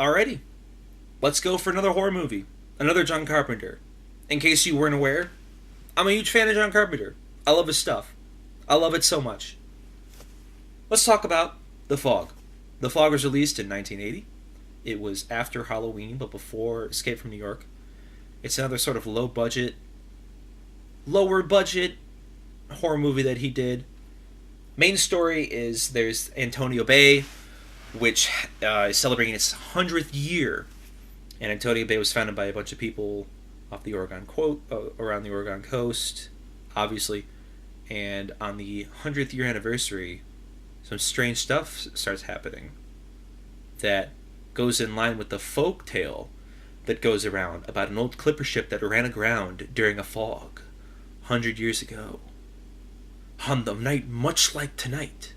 Alrighty, let's go for another horror movie. Another John Carpenter. In case you weren't aware, I'm a huge fan of John Carpenter. I love his stuff. I love it so much. Let's talk about The Fog. The Fog was released in 1980. It was after Halloween, but before Escape from New York. It's another sort of lower budget horror movie that he did. Main story is there's Antonio Bay, which is celebrating its 100th year. And Antonio Bay was founded by a bunch of people off the around the Oregon coast, obviously. And on the 100th year anniversary, some strange stuff starts happening that goes in line with the folk tale that goes around about an old clipper ship that ran aground during a fog 100 years ago. On the night much like tonight.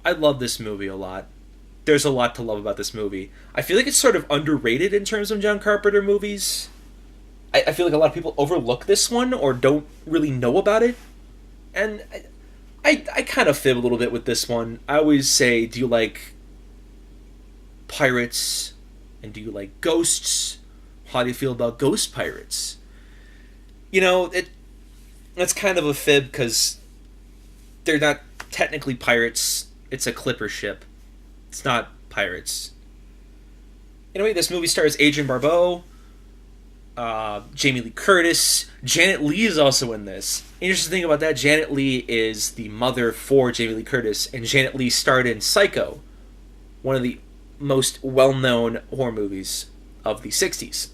I love this movie a lot. There's a lot to love about this movie. I feel like it's sort of underrated in terms of John Carpenter movies. I feel like a lot of people overlook this one or don't really know about it. And I kind of fib a little bit with this one. I always say, do you like pirates? And do you like ghosts? How do you feel about ghost pirates? You know, that's kind of a fib because they're not technically pirates. It's a clipper ship. It's not pirates. Anyway, this movie stars Adrienne Barbeau, Jamie Lee Curtis. Janet Leigh is also in this. Interesting thing about that, Janet Leigh is the mother for Jamie Lee Curtis, and Janet Leigh starred in Psycho, one of the most well-known horror movies of the 60s.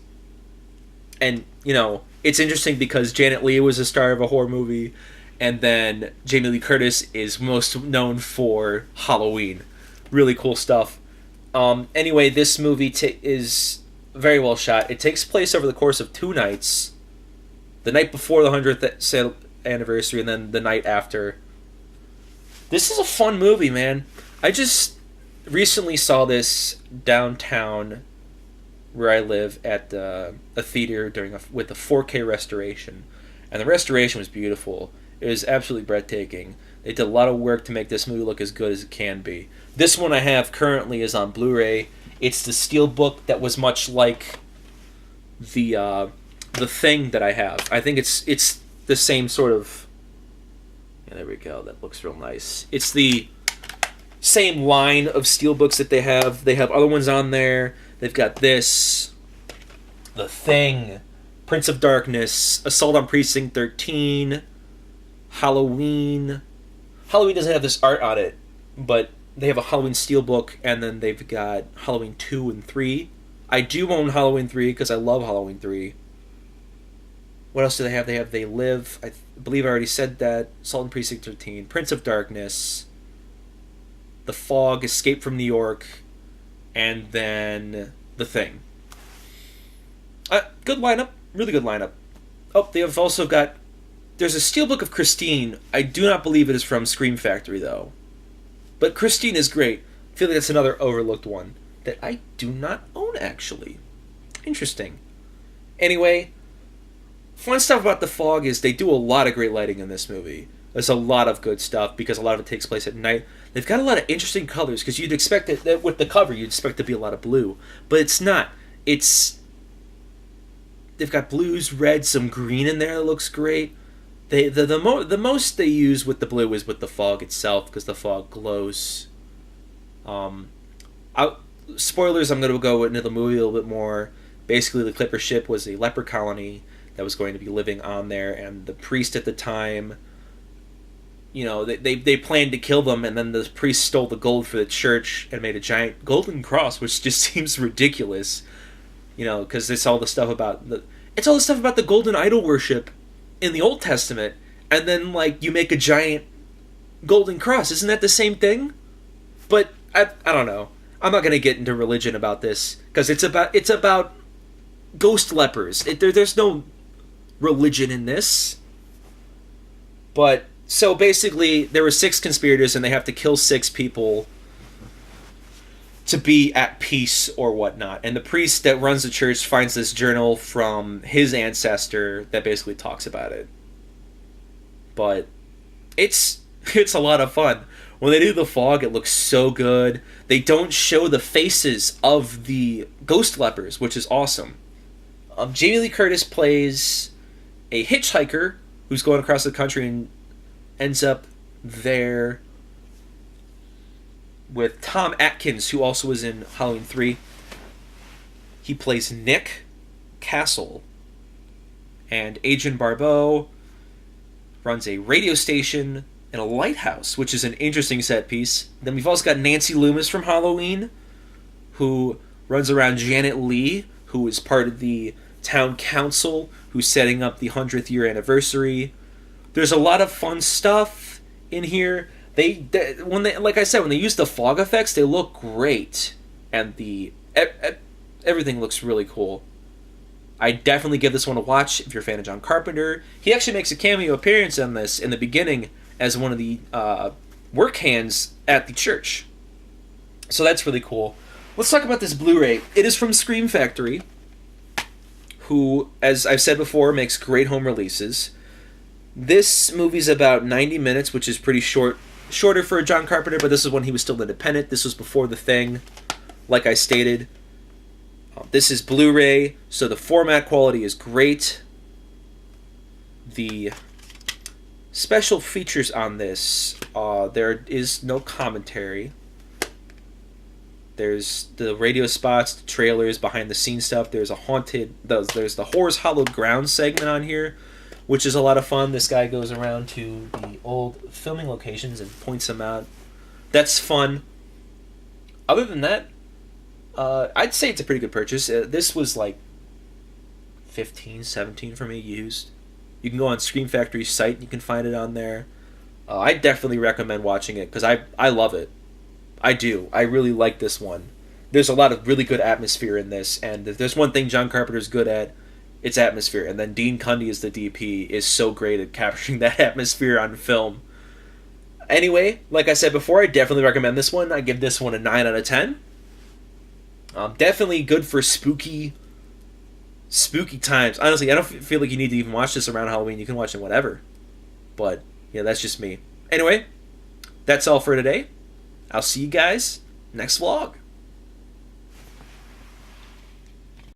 And, you know, it's interesting because Janet Leigh was a star of a horror movie, and then Jamie Lee Curtis is most known for Halloween. Really cool stuff. Anyway, this movie is very well shot. It takes place over the course of 2 nights. The night before the 100th anniversary, and then the night after. This is a fun movie, man. I just recently saw this downtown where I live at a theater with a 4K restoration. And the restoration was beautiful. It was absolutely breathtaking. They did a lot of work to make this movie look as good as it can be. This one I have currently is on Blu-ray. It's the steelbook that was much like the Thing that I have. I think it's the same sort of... Yeah, there we go. That looks real nice. It's the same line of steelbooks that they have. They have other ones on there. They've got this, The Thing, Prince of Darkness, Assault on Precinct 13, Halloween. Halloween doesn't have this art on it, but they have a Halloween steelbook, and then they've got Halloween 2 and 3. I do own Halloween 3 because I love Halloween 3. What else do they have? They have They Live. I believe I already said that. Assault on Precinct 13, Prince of Darkness, The Fog, Escape from New York, and then The Thing. Good lineup. Really good lineup. Oh, they have also got... There's a steelbook of Christine. I do not believe it is from Scream Factory, though. But Christine is great. I feel like that's another overlooked one that I do not own, actually. Interesting. Anyway, fun stuff about The Fog is they do a lot of great lighting in this movie. There's a lot of good stuff because a lot of it takes place at night. They've got a lot of interesting colors because you'd expect that with the cover you'd expect to be a lot of blue, but it's not. They've got blues, red, some green in there that looks great. The most they use with the blue is with the fog itself because the fog glows. Spoilers, I'm going to go into the movie a little bit more. Basically, the Clipper ship was a leper colony that was going to be living on there, and the priest at the time, you know, they planned to kill them, and then the priest stole the gold for the church and made a giant golden cross, which just seems ridiculous, you know, because it's all the stuff about the golden idol worship in the Old Testament, and then like you make a giant golden cross. Isn't that the same thing? But I don't know. I'm not gonna get into religion about this because it's about ghost lepers. There's no religion in this. But so basically, there were 6 conspirators, and they have to kill 6 people to be at peace or whatnot. And the priest that runs the church finds this journal from his ancestor that basically talks about it. But it's a lot of fun. When they do the fog, it looks so good. They don't show the faces of the ghost lepers, which is awesome. Jamie Lee Curtis plays a hitchhiker who's going across the country and ends up there with Tom Atkins, who also was in Halloween 3. He plays Nick Castle. And Adrienne Barbeau runs a radio station and a lighthouse, which is an interesting set piece. Then we've also got Nancy Loomis from Halloween, who runs around Janet Leigh, who is part of the town council, who's setting up the 100th year anniversary. There's a lot of fun stuff in here. When they use the fog effects, they look great, and everything looks really cool. I definitely give this one a watch if you're a fan of John Carpenter. He actually makes a cameo appearance on this in the beginning as one of the work hands at the church. So that's really cool. Let's talk about this Blu-ray. It is from Scream Factory, who, as I've said before, makes great home releases. This movie's about 90 minutes, which is pretty shorter for John Carpenter, but this is when he was still independent. This was before The Thing, like I stated. This is Blu-ray, so the format quality is great. The special features on this, there is no commentary. There's the radio spots, the trailers, behind the scenes stuff. There's the Horrors Hallowed Ground segment on here, which is a lot of fun. This guy goes around to the old filming locations and points them out. That's fun. Other than that, I'd say it's a pretty good purchase. This was like $15, $17 for me used. You can go on Scream Factory's site and you can find it on there. I definitely recommend watching it because I love it. I do. I really like this one. There's a lot of really good atmosphere in this, and if there's one thing John Carpenter's good at, it's atmosphere. And then Dean Cundy as the DP is so great at capturing that atmosphere on film. Anyway, like I said before, I definitely recommend this one. I give this one a 9 out of 10. Definitely good for spooky times. Honestly, I don't feel like you need to even watch this around Halloween. You can watch it whatever. But, yeah, that's just me. Anyway, that's all for today. I'll see you guys next vlog.